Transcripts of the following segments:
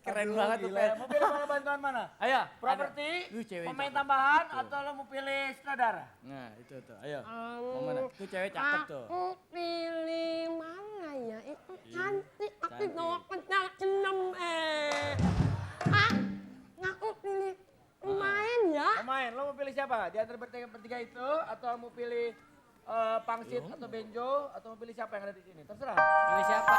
Keren banget tuh, Fer. Mau pilih pola bantuan mana? Ayo. Properti, Cewek pemain cakep. tambahan, atau lo mau pilih sutradara? Nah, itu tuh. Ayo. Mau mana? Tuh cewek cakep tuh. Aku pilih mana ya? Itu cantik tapi Cantik. bawa pedal 6 aku pilih pemain ya. Pemain, lo mau pilih siapa? Di antara bertiga itu, atau mau pilih Pangsit atau Benjo, atau mau pilih siapa yang ada di sini? Terserah. Pilih siapa?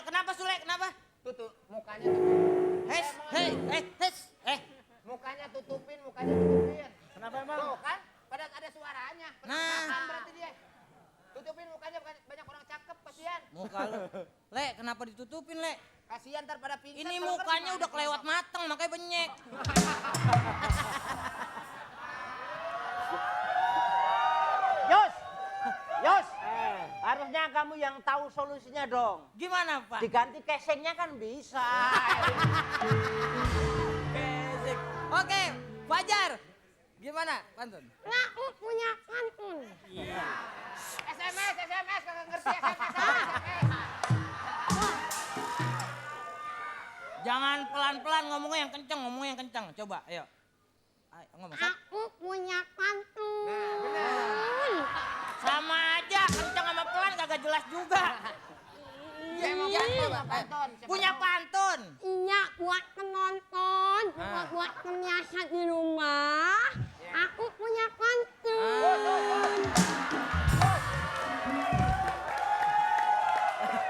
Kenapa Sule? Kenapa? Tutup mukanya tutupin. Hes. Mukanya tutupin. Kenapa emang? Tuh kan, pada ada suaranya. Penasaran berarti dia. Tutupin mukanya, banyak orang cakep, kasihan. Muka lu. Le, kenapa ditutupin, Le? Kasihan ntar pada pingsan. Ini kalau mukanya gimana udah sih? kelewat mateng, makanya benyek. Yos, harusnya kamu yang tahu solusinya dong. Gimana, Pak? Diganti casingnya kan bisa. Basic. Oke, Fajar. Gimana, pantun? Aku punya pantun. SMS, kagak ngerti SMS. Jangan pelan-pelan ngomongnya yang kenceng. Coba, ayo. Ayo ngomong. Aku punya pantun. Sama aja, kenceng sama pelan kagak jelas juga. Punya pantun. Iya, buat penonton, buat pemirsa di rumah. Aku punya pantun.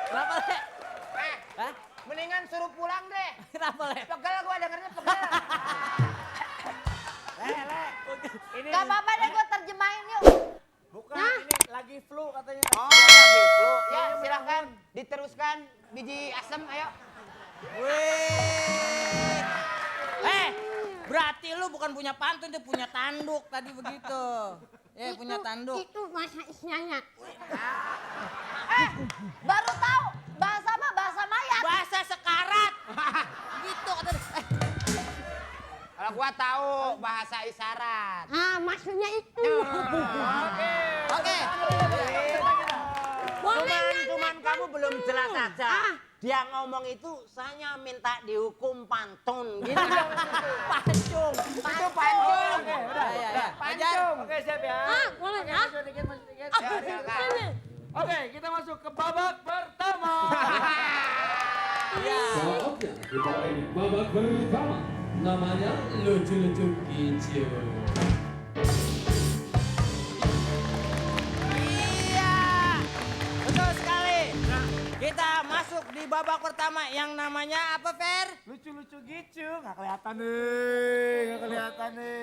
Kenapa, Le? Hah? Mendingan suruh pulang deh. Kenapa, Le? Pegel gua dengernya pegel. Ini Gak apa-apa deh gue terjemahin yuk. bukan, ini lagi flu katanya. Oh, gitu. Ya, silahkan diteruskan biji asem, ayo. Wih. Berarti lu bukan punya pantun, dia punya tanduk tadi begitu. Punya tanduk. Itu bahasa istilahnya. Baru tahu bahasa apa? Bahasa mayat. Bahasa sekarat. Gitu kata dia. Kalau gua tahu bahasa isyarat. Maksudnya itu. Oke. Cuman kamu belum jelas aja. Dia ngomong itu, saya minta dihukum pantun. Gitu. Pancung. Itu pantun. Oke, udah. Ya. Fajar. Oke, siap ya. Boleh Oke, ya? masuk dikit. Ya, silakan. Ini. Oke, kita masuk ke babak pertama. Saatnya kita main babak pertama. Namanya lucu-lucu kicau. Iya. Betul sekali. Kita masuk di babak pertama yang namanya apa, Fer? Lucu-lucu gitu, nggak kelihatan nih.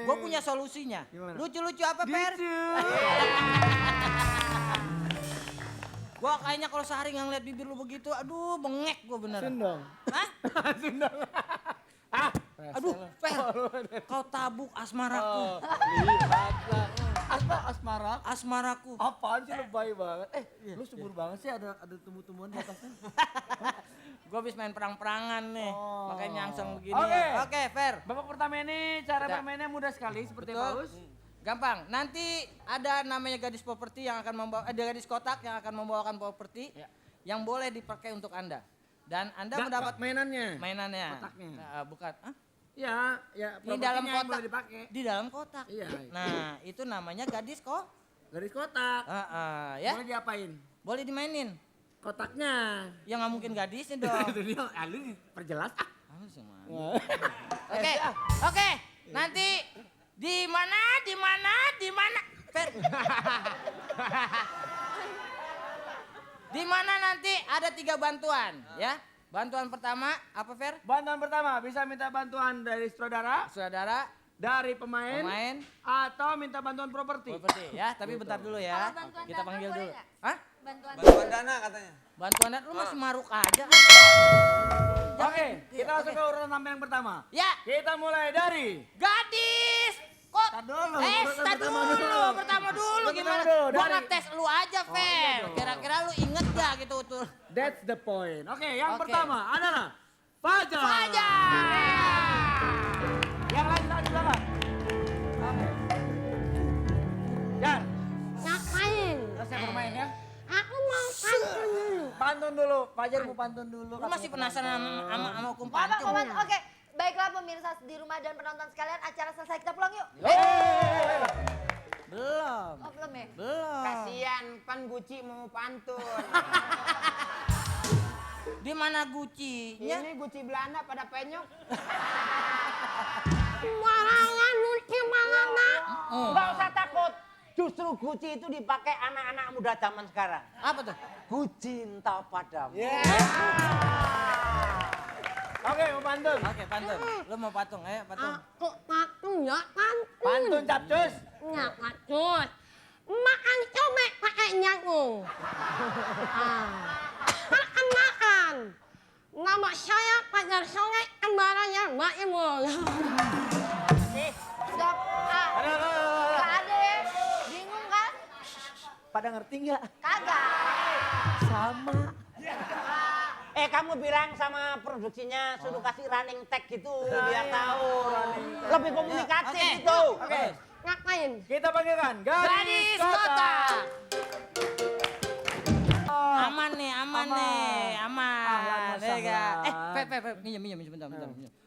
Gue punya solusinya. Gimana? Lucu-lucu apa, Fer? Gitu. Gue kayaknya kalau sehari nggak ngeliat bibir lu begitu, aduh bengek gue bener. Sundong. Hah? Sundong. Aduh, Fer, kau tabuk asmaraku. Lihatlah. Asmara. Asmaraku. Apaan sih lebay banget? Lu subur banget sih ada tumbuh-tumbuhan di atasnya. Gue habis main perang-perangan nih, Oh. makanya nyangseng begini. Oke. Oke, Fer. Babak pertama ini cara Udah. bermainnya mudah sekali seperti Betul. Paus. Gampang. Nanti ada namanya gadis properti yang akan membawa, ada gadis kotak yang akan membawakan properti Ya. yang boleh dipakai untuk Anda. Dan Anda Nggak, mendapat mainannya. mainannya. Kotaknya. Bukan. Hah? Ya, Di dalam propertinya yang kotak. boleh dipakai. Di dalam kotak. Iya. Nah, itu namanya gadis kok. Garis kotak. Ya. Boleh diapain? Boleh dimainin. Kotaknya. Ya nggak mungkin gadisnya dong. Itu dia, lu perjelas. Ah, sih, Man. Oke. Nanti di mana? Fer. Di mana nanti ada 3 bantuan, ya. Bantuan pertama apa, Fer? Bantuan pertama bisa minta bantuan dari saudara, Saudara, dari pemain, atau minta bantuan properti. ya. Tapi bentar dulu ya. Kalau bantuan Kita dana panggil boleh dulu. nggak? Hah? Bantuan dana katanya. Bantuan lu masih maruk aja. Oke, kita langsung ke urutan tampil yang pertama. Ya, Kita mulai dari gadis. Kok? Tar dulu, Tar pertama dulu. dulu. Pertama dulu Pertama gimana? dulu, Gua dari- ngetes lu aja, Fer. Kira-kira lu inget gak gitu tuh? That's the point. Oke, yang Oke. pertama adalah Fajar. Yang lain silakan. Oke. Jar, Ngapain? Fajar mau pantun dulu. Lu masih penasaran sama hukum Bapak pantun? Komandan, oke. Baiklah pemirsa di rumah dan penonton sekalian, acara selesai, kita pulang yuk. Belum. Oh belum ya? Belum. Kasihan pan Guci mau pantun. Di mana Gucinya? Ini Guci Belanda pada penyok. Marangan nuci malana. Enggak usah takut. Justru Guci itu dipakai anak-anak muda zaman sekarang. Apa tuh? Ku cinta padamu. Oke, mau pantun. Oke, pantun. Lu mau patung, ayo patung. Aku patung ya pantun. Pantun capcus. Ya pantun. Makan cobek pakai jagung. Makan. Nama saya Fajar Soleh, kembarannya Mbak Ibu. Stop. Gak ada ya? Bingung kan? Pada ngerti nggak? Kagak. Sama. Kamu bilang sama produksinya suruh kasih running tag gitu biar tahu. Lebih komunikatif Oke. gitu. Oke, Ngapain? kita panggilkan Gadis Kota. Oh, Aman nih, aman nih, aman. Ahlan Ya enggak? wasahlan. Pep, minjem sebentar.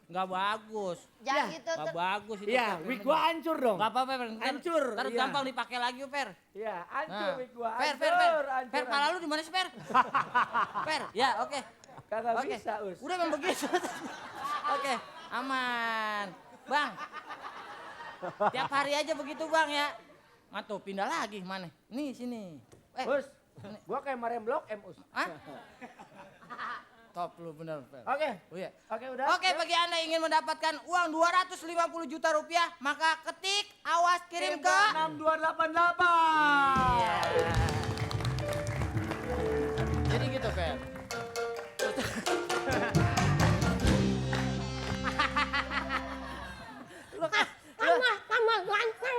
Enggak bagus. Jangan gitu. Enggak bagus itu. Iya, Pep. wig gua hancur dong. Enggak apa-apa, Per. Hancur, Ntar iya. gampang dipakai lagi, Per. Iya, hancur wig gua. Per, Hancur, Per, pala lu di mana sih, Per? Per, ya oke. Kagak Oke. bisa, Us. Udah memang begitu. Oke, aman. Bang. Tiap hari aja begitu, Bang ya. Matuh, pindah lagi mana? Nih sini. Us, gua kayak Mariam Blok M, Us. Hah? Top lu bener, Per. Oke. Oh iya. Oke, udah. Oke, bagi Anda yang ingin mendapatkan uang 250 juta rupiah, maka ketik, awas kirim ke 6288. Iya. Jadi gitu, Per. Tambah ganteng.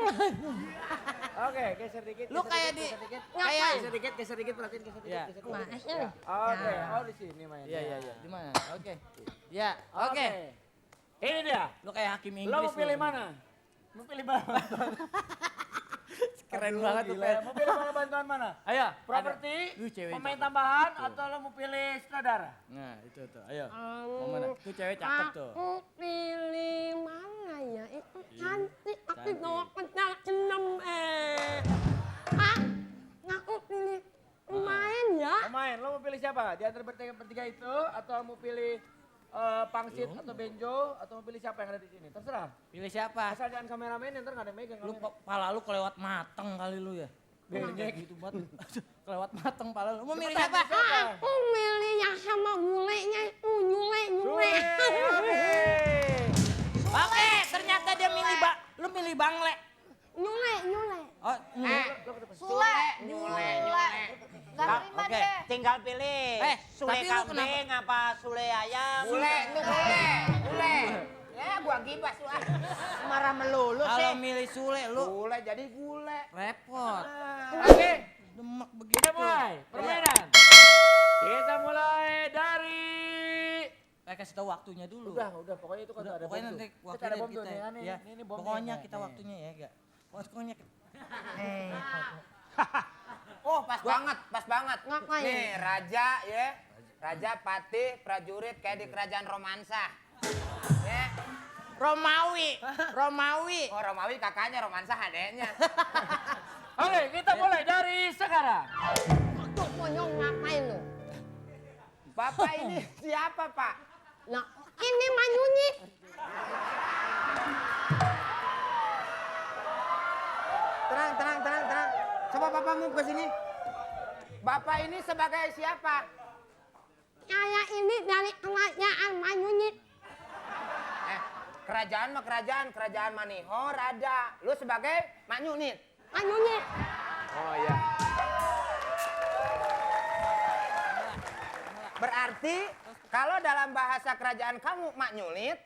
Oke, geser dikit. Lu geser kayak dikit, di geser dikit. kayak Geser dikit, perhatiin geser dikit. Iya. Geser dikit. Mana sih? Oke, oh di sini main. Iya. Di mana? Oke. Ya, oke. Ini dia. Lu kayak hakim Inggris. Lo mau pilih mana? Mau pilih mana? Keren Aduh, banget tuh, gila. Per. Mau pilih mana bantuan mana? Ayo. Properti, Lu cewek pemain cakep. tambahan, atau lo mau pilih sutradara? Nah, itu tuh. Ayo. Mau mana? Tuh cewek cakep tuh. Aku pilih mana ya? Itu cantik, tapi Cantik. bawa pedal enam Aku pilih pemain ya. Pemain, lo mau pilih siapa? Di antara bertiga itu, atau mau pilih Pangsit atau Benjo, atau mau pilih siapa yang ada di sini? Terserah. Pilih siapa? Asal jangan kameramen, ntar nggak ada yang megang. Lu kamera. pala lu kelewat mateng kali lu ya. Bengek. Gitu banget. Kelewat mateng pala lu. Mau milih Cepetan, siapa? siapa? Aku milih yang sama bulenya itu, nyule. Oke. Oke, ternyata dia milih lu milih Bangle. Nyule. Oh, Sule. Gak terima Oke. deh. Tinggal pilih Sule tapi lu kambing apa Sule ayam. Bule. Ya gua gibas lu ah. Marah melulu sih. kalau milih Sule lu Bule jadi gule. repot. Oke, Demek begitu. kita mulai permainan. Kita mulai dari... Kasih tahu waktunya dulu. Udah, pokoknya itu kan Udah, ada bom pokoknya tuh. nanti Kita ada waktunya bom kita. tuh, nih, Ya. ini bomnya. Pokoknya nih, kita nih. waktunya ya, enggak. Pokoknya Oh pas banget. Ngapain? Nih raja ya. Raja, patih, prajurit kayak di kerajaan romansa. Ya. Romawi. Oh Romawi kakaknya, romansa adeknya. Oke, kita mulai dari sekarang. Tuh monyong ngapain lu? Bapak ini siapa Pak? Nah, ini manyunyi. Tenang. Coba Bapak move ke sini. Bapak ini sebagai siapa? Saya ini dari kerajaan Manyunyit. Kerajaan Manihor ada. Lu sebagai Mak Nyunit. Manyunyit. Oh iya. Berarti kalau dalam bahasa kerajaan kamu Mak Nyulit,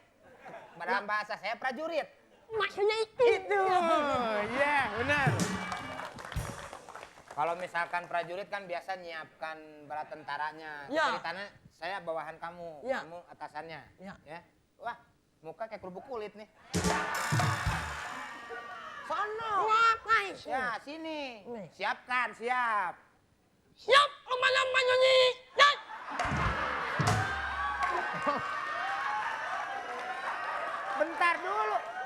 dalam bahasa saya prajurit. Maksudnya itu. Itu. Iya, benar. Kalau misalkan prajurit kan biasa nyiapkan bala tentaranya. Ya. Ceritanya saya bawahan kamu, Ya. kamu atasannya. Ya. Wah, muka kayak kerupuk kulit nih. Sono. Ngapain sih? Ya, sini. Nih. Siapkan, siap. Siap, komandan Manyunyit. Dan Ntar dulu.